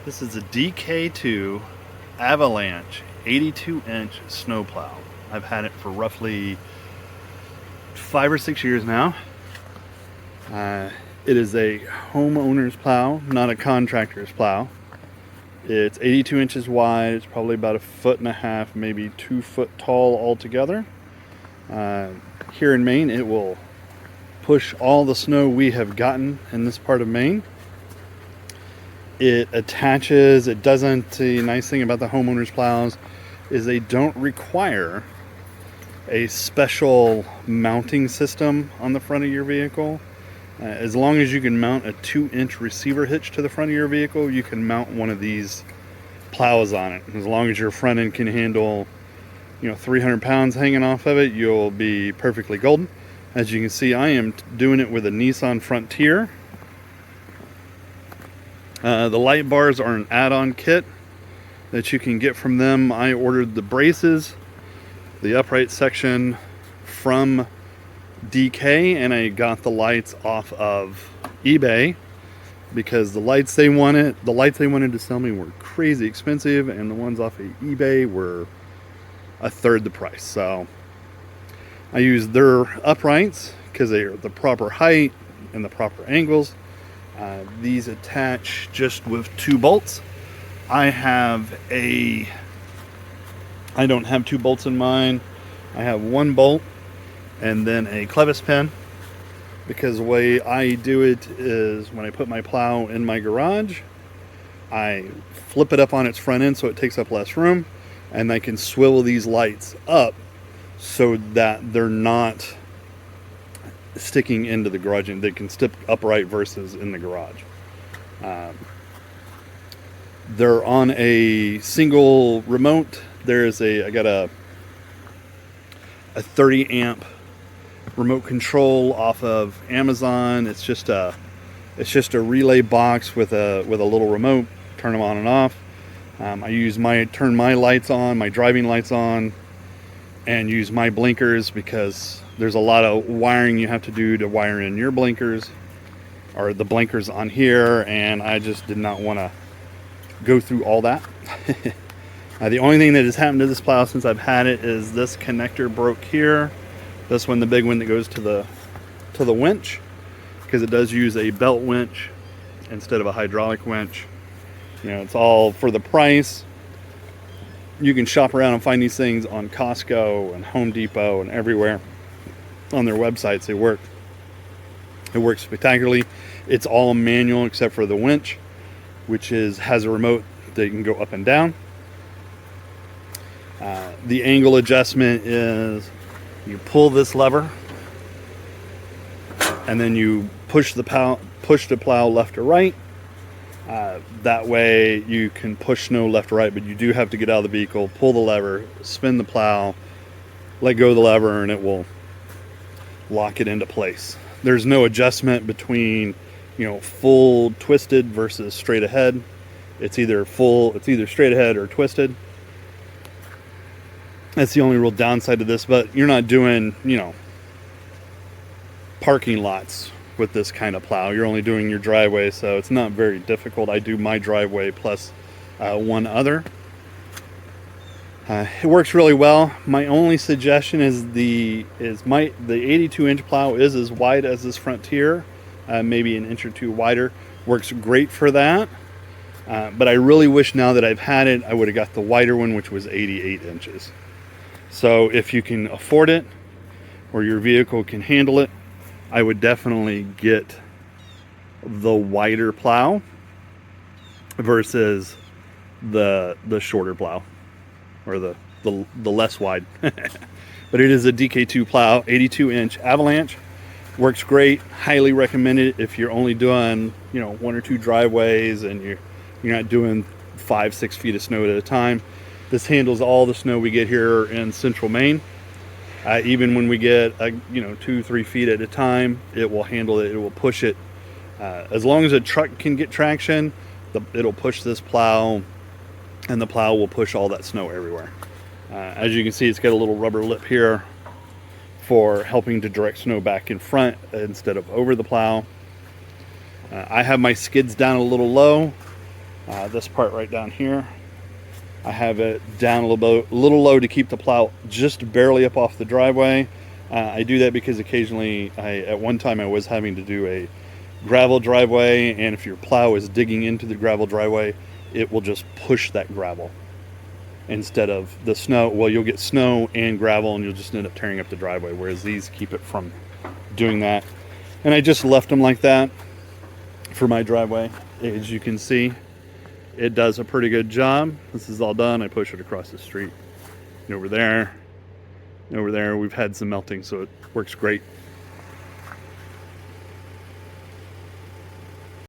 This is a DK2 Avalanche 82-inch snowplow. I've had it for roughly 5 or 6 years now. It is a homeowner's plow, not a contractor's plow. It's 82 inches wide. It's probably about 1.5 feet, maybe 2 foot tall altogether. Here in Maine, it will push all the snow we have gotten in this part of Maine. It attaches, it doesn't, the nice thing about the homeowner's plows is they don't require a special mounting system on the front of your vehicle. As long as you can mount a 2-inch receiver hitch to the front of your vehicle, you can mount one of these plows on it. As long as your front end can handle, 300 pounds hanging off of it, you'll be perfectly golden. As you can see, I am doing it with a Nissan Frontier. The light bars are an add-on kit that you can get from them. I ordered the braces, the upright section from DK, and I got the lights off of eBay because the lights they wanted to sell me were crazy expensive, and the ones off of eBay were 1/3 the price. So I used their uprights because they are the proper height and the proper angles. These attach just with 2 bolts. I don't have 2 bolts in mine. I have 1 bolt and then a clevis pin, because the way I do it is when I put my plow in my garage, I flip it up on its front end so it takes up less room, and I can swivel these lights up so that they're not sticking into the garage, and they can stick upright versus in the garage. They're on a single remote. I got a 30 amp remote control off of Amazon. It's just a relay box with a little remote. Turn them on and off. I turn my lights on, my driving lights on, and use my blinkers because there's a lot of wiring you have to do to wire in your blinkers, or the blinkers on here, and I just did not want to go through all that. The only thing that has happened to this plow since I've had it is this connector broke here. This one, the big one that goes to the winch, because it does use a belt winch instead of a hydraulic winch. It's all for the price. You can shop around and find these things on Costco and Home Depot and everywhere on their websites. It works spectacularly. It's all manual except for the winch, which has a remote that you can go up and down. The angle adjustment is you pull this lever and then you push the plow left or right. That way you can push snow left or right, but you do have to get out of the vehicle, pull the lever, spin the plow, let go of the lever, and it will lock it into place. There's no adjustment between, full twisted versus straight ahead. It's either straight ahead or twisted. That's the only real downside to this, but you're not doing, parking lots with this kind of plow. You're only doing your driveway, so it's not very difficult. I do my driveway plus one other. It works really well. My only suggestion is the 82-inch plow is as wide as this Frontier, maybe an inch or two wider. Works great for that. But I really wish now that I've had it, I would have got the wider one, which was 88 inches. So if you can afford it, or your vehicle can handle it, I would definitely get the wider plow versus the shorter plow, or the less wide. But it is a DK2 plow, 82-inch Avalanche. Works great. Highly recommend it if you're only doing 1 or 2 driveways and you're not doing 5-6 feet of snow at a time. This handles all the snow we get here in central Maine. Even when we get 2-3 feet at a time, it will handle it. It will push it. As long as a truck can get traction, it'll push this plow, and the plow will push all that snow everywhere. As you can see, it's got a little rubber lip here for helping to direct snow back in front instead of over the plow. I have my skids down a little low This part right down here, I have it down a little low to keep the plow just barely up off the driveway. I do that because occasionally, at one time I was having to do a gravel driveway, and if your plow is digging into the gravel driveway, it will just push that gravel instead of the snow. Well, you'll get snow and gravel and you'll just end up tearing up the driveway, whereas these keep it from doing that. And I just left them like that for my driveway. As you can see, it does a pretty good job. This is all done. I push it across the street and over there. Over there we've had some melting, so it works great.